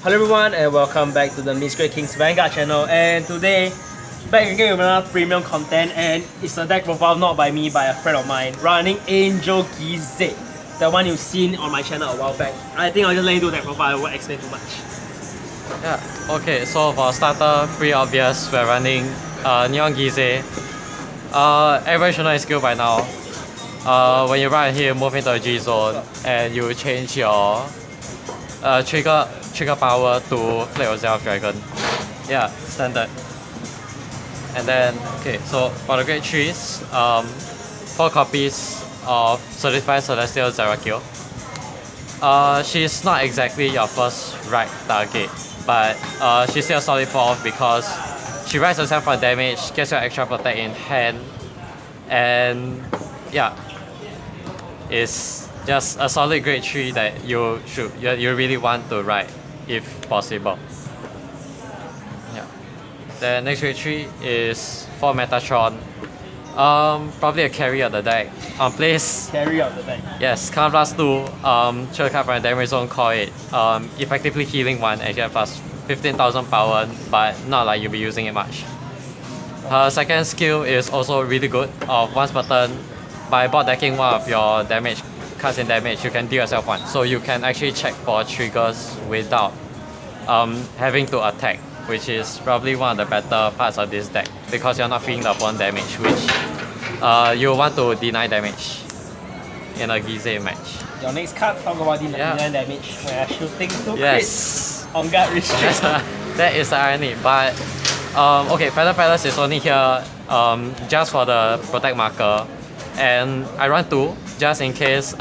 Hello everyone and welcome back to the Mystery Kings Vanguard channel, and today back again with another premium content, and it's a deck profile not by me, by a friend of mine running Angel Gyze, the one you've seen on my channel a while back. I think I'll just let you do that profile, I won't explain too much. Yeah, okay, so for starter, pretty obvious, we're running Neon Gyze. Everybody should know his skill by now. When you run here, move into a G zone and you change your trigger power to Flake of Zelf Dragon. Yeah, standard. And then, okay, so for the grade 3s, 4 copies of Certified Celestial Zerakil. She's not exactly your first right target, but she's still a solid 4 because she writes herself for damage, gets your extra protect in hand, and yeah, it's just a solid grade 3 that you really want to write if possible. Yeah. The next grade 3 is for Metatron. Probably a carry of the deck. Place Carry out the deck. yes, Counter plus 2, choose a card from a damage zone, call it. Effectively healing 1 and get plus 15,000 power, but not like you'll be using it much. Her second skill is also really good. Once per turn, by bot decking one of your damage cards in damage, you can deal yourself 1. So you can actually check for triggers without having to attack, which is probably one of the better parts of this deck because you're not feeling the opponent damage, which you want to deny damage in a Gyze match. Your next card, talk about the 99 damage when I shoot things to Yes. crit on guard restrict. That is the irony, but okay, Feather Palace is only here just for the protect marker, and I run 2 just in case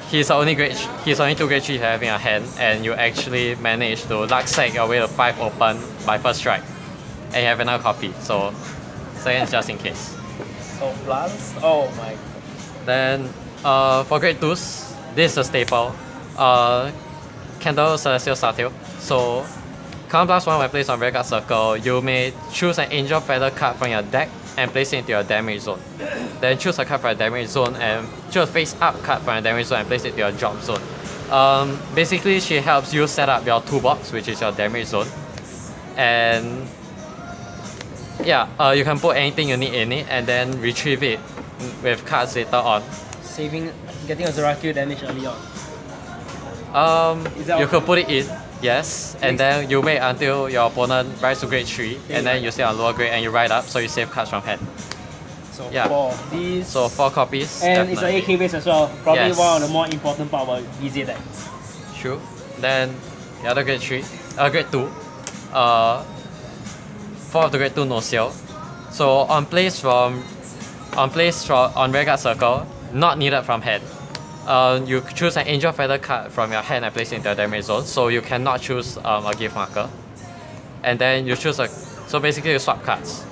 he's only 2 grade 3 to have in your hand, and you actually manage to luck sack your way to 5 open by first strike, and you have another copy, so second is just in case. So plus, oh my god. Then for grade 2s, this is a staple. Candle Celestial Startail. So count plus 1 when placed on Vanguard Circle, you may choose an Angel Feather card from your deck and place it into your damage zone. Then choose a card from your damage zone and choose a face up card from your damage zone and place it to your drop zone. Basically, she helps you set up your toolbox, which is your damage zone. And yeah, you can put anything you need in it and then retrieve it with cards later on. Getting a Zerakil damage early on. You could put it in, yes, and then you wait until your opponent rises to grade 3, and then you stay on lower grade and you ride up, so you save cards from hand. So Yeah. 4 of these. So 4 copies. And definitely. it's an AK base as well. Probably Yes. one of the more important part about Gyze deck. True. Then the other grade 3, grade 2, 4 of the grade 2 no seal. So on Vanguard Circle, not needed from hand. You choose an Angel Feather card from your hand and place it into your damage zone, so you cannot choose a gift marker. And then you choose so basically you swap cards.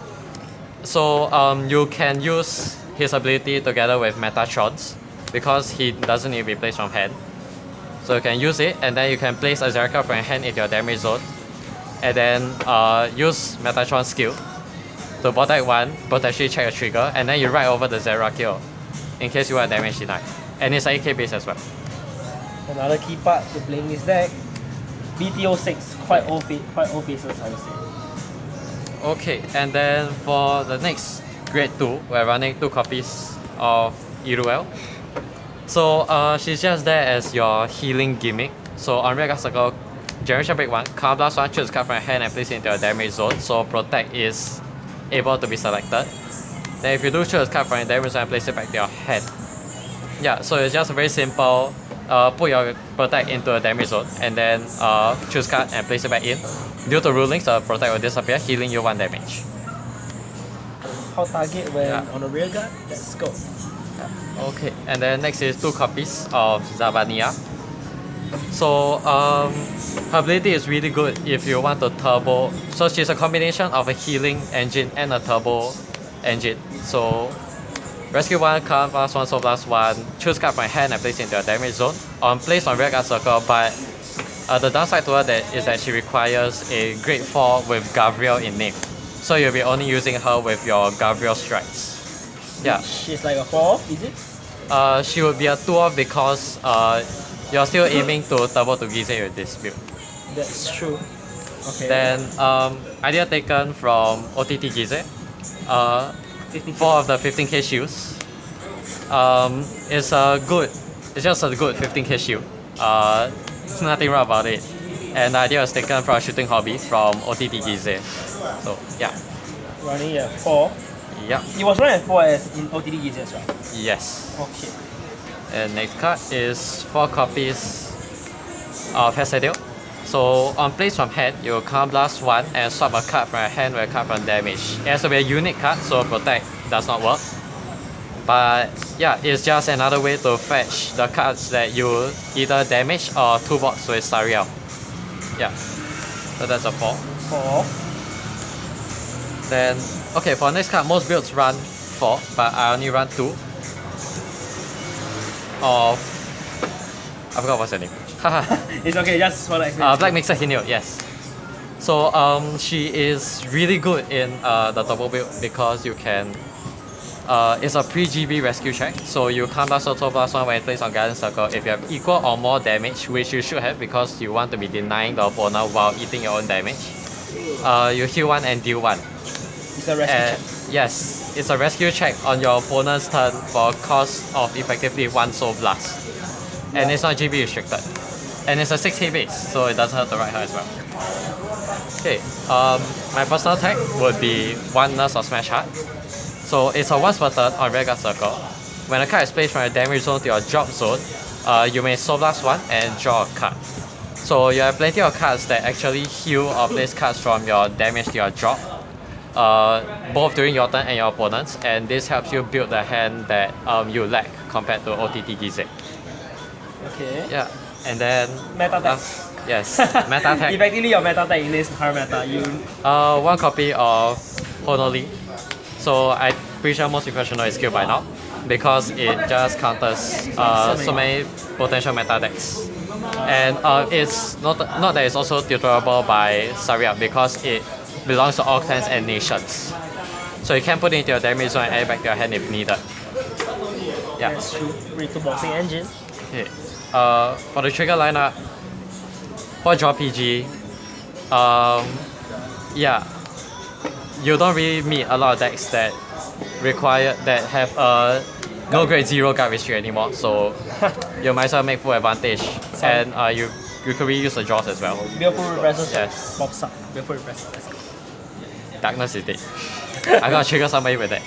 So you can use his ability together with Metatron's because he doesn't need to be placed from hand. So you can use it, and then you can place a Zerakil from your hand into your damage zone, and then use Metatron's skill to protect 1, potentially check a trigger, and then you write over the Zerakil in case you want damage denied. And it's AK base as well. Another key part to playing this deck, BTO 6, quite old faces I would say. Okay, and then for the next grade 2, we're running 2 copies of Iruel. So she's just there as your healing gimmick. So on Vanguard Circle, Generation Break 1, Counter plus 1, choose a card from your hand and place it into your damage zone, so Protect is able to be selected. Then if you do choose a card from your damage zone and place it back to your hand. Yeah, so it's just very simple. Put your Protect into a damage zone and then choose card and place it back in. Due to rulings, the Protect will disappear, healing you 1 damage. How target when Yeah. on a rear guard? Let's go. Okay, and then next is 2 copies of Zavania. So her ability is really good if you want to turbo. So she's a combination of a healing engine and a turbo engine. So rescue 1, count plus 1, soul plus 1, choose card from your hand and place it into your damage zone. Place on Vanguard Circle, but the downside to her is that she requires a grade 4 with Gavriel in name. So you'll be only using her with your Gavriel strikes. Yeah. She's like a 4, is it? She would be a 2 because you're still aiming to turbo to Gyze with this build. That's true. Okay. Then idea taken from OTT Gyze. 50K. 4 of the 15k shields. It's a good, it's just a good 15k shield. Nothing wrong about it. And the idea was taken from a shooting hobby from OTT Gyze. So yeah. Running at 4. Yeah. It was running at 4 as in OTD Gyze as well. Yes. Okay. And next card is 4 copies of Hexadale. So on place from hand, you can't blast 1 and swap a card from your hand with a card from damage. It has to be a unique card, so protect does not work. But yeah, it's just another way to fetch the cards that you either damage or toolbox with Sariel. Yeah. So that's a 4. 4. Then okay, for next card, most builds run 4, but I only run 2. Of I forgot what's her name. It's okay, just for the explanation. Black Mixer Hineo, yes. So she is really good in the double build because you can. It's a pre-GB rescue check, so you can't blast auto blast 1 when it plays on Guidance Circle if you have equal or more damage, which you should have because you want to be denying the opponent while eating your own damage. You heal 1 and deal 1. It's a rescue check. Yes, it's a rescue check on your opponent's turn for a cost of effectively 1 Soul Blast. And it's not GB restricted. And it's a 6 hit base, so it doesn't hurt to ride her as well. Okay, my personal tag would be 1 Nurse or Smash Heart. So it's a once per turn on Vanguard Circle. When a card is placed from your damage zone to your drop zone, you may Soul Blast 1 and draw a card. So you have plenty of cards that actually heal or place cards from your damage to your drop. Both during your turn and your opponent's, and this helps you build the hand that you lack compared to OTT Gyze. Okay. Yeah, and then Meta tag. yes, meta tag. Effectively, your meta tag in this current meta, you 1 copy of Honoli. So I'm pretty sure most people should know its skill by now because it just counters so many potential meta decks. And it's not that it's also tutorable by Saria because it belongs to all clans and nations. So you can put it into your damage zone and add it back to your hand if needed. Yeah. That's true. With the boxing engine. Okay. For the trigger lineup, for draw PG, yeah, you don't really meet a lot of decks that have a no grade 0 guard restrict anymore. So you might as well make full advantage, and you could reuse the draws as well. Beautiful repressor. Yes. Pops up. Beautiful repressor. Let's go. Darkness is dead. I'm gonna trigger somebody with that.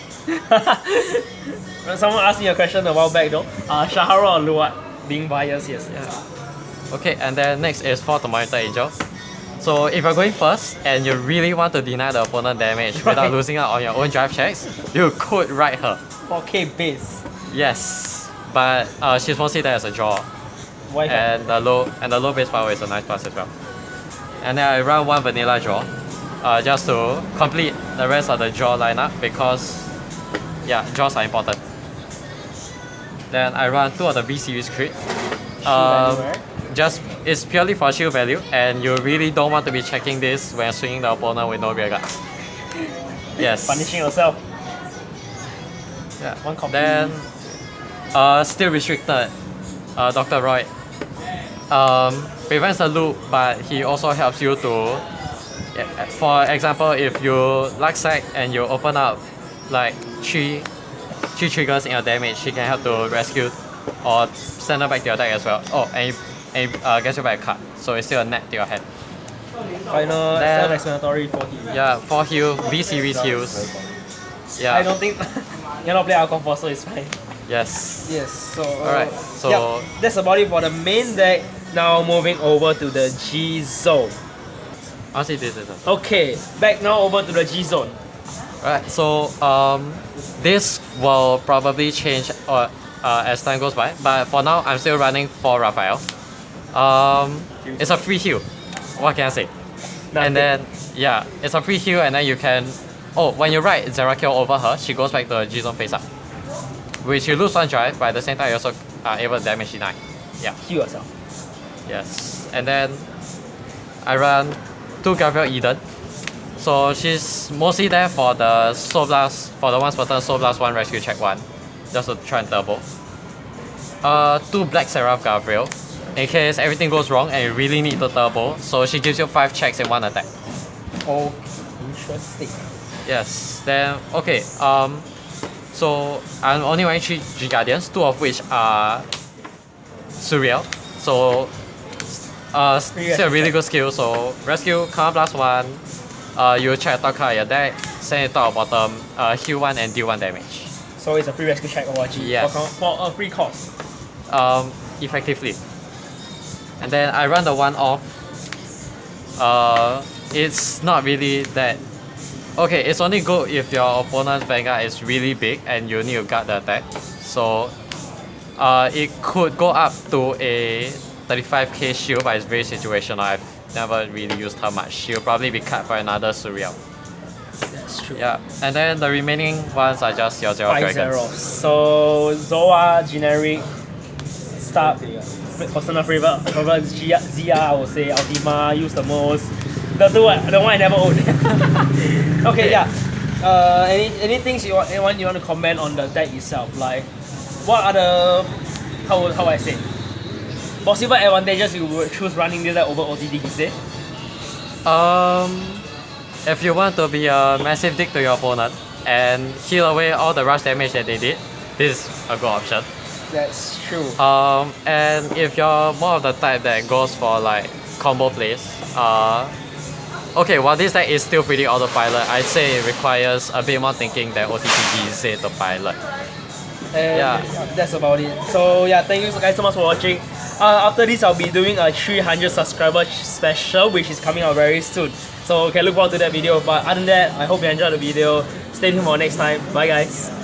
Someone asked me a question a while back though. Shahara or Luat being biased, yes. Yeah. Okay, and then next is 4 to Monitor Angel. So if you're going first and you really want to deny the opponent damage without losing out on your own drive checks, you could ride her. 4K base. Yes, but she's mostly there as a draw. Why not? And the low base power is a nice plus as well. And then I run 1 vanilla draw, just to complete the rest of the draw lineup because yeah, draws are important. Then I run 2 of the V series crit. Just it's purely for shield value, and you really don't want to be checking this when swinging the opponent with no rear guards. Yes. Punishing yourself. Yeah. 1 copy. Then still restricted. Dr. Roy prevents the loop, but he also helps you to. For example, if you luck sack and you open up like three triggers in your damage, he can help to rescue or send her back to your deck as well. Oh, and gets you back a card, so it's still a net to your hand. Final Then- self-explanatory for heal. Yeah, 4 heal, V series heals. Yeah. I don't think you're not playing alcohol for, so it's fine. Yes. Yes, so Alright, so yeah, that's about it for the main deck. Now moving over to the G zone. I'll see this. Okay, back now over to the G zone. Right, so this will probably change as time goes by, but for now I'm still running for Raphael. It's a free heal. What can I say? And then yeah, it's a free heal, and then you can. Oh, when you ride Zerakil over her, she goes back to the G zone face up, which you lose 1 drive, but at the same time you also are able to damage deny. Yeah. Heal yourself. Yes, and then I run 2 Gabriel Eden. So she's mostly there for the Soul Blast, for the once per turn Soul Blast 1 rescue check 1, just to try and turbo. 2 Black Seraph Gabriel. in case everything goes wrong and you really need to turbo. So she gives you 5 checks in 1 attack. Oh, interesting. Yes. Then okay. So I'm only wearing 3 G Guardians, 2 of which are Surreal. So still a really good skill. So rescue, counter blast 1. You check top card your deck, send it top or bottom, heal 1 and deal 1 damage. So it's a free rescue check or G Yes. for a free cost. Effectively. And then I run the 1 off. It's not really that. Okay, it's only good if your opponent's Vanguard is really big and you need to guard the attack. So it could go up to a 35k shield, but it's very situational. I've never really used her much. She'll probably be cut for another Surreal. That's true. Yeah, and then the remaining ones are just your 0 5 dragons. zeros. So Zoa generic start personal favorite Zia, I would say Ultima use the most. The one I never owned. Okay, yeah. Any things you want to comment on the deck itself? Like, what are the how I say possible advantages you would choose running this deck over OTT instead? If you want to be a massive dick to your opponent and heal away all the rush damage that they did, this is a good option. That's true. And if you're more of the type that goes for like combo plays, okay, while this deck is still pretty autopilot, I'd say it requires a bit more thinking than OTT Gyze to pilot. And yeah, that's about it. So yeah, thank you guys so much for watching. After this, I'll be doing a 300 subscriber special, which is coming out very soon. So you can look forward to that video. But other than that, I hope you enjoyed the video. Stay tuned for next time. Bye guys.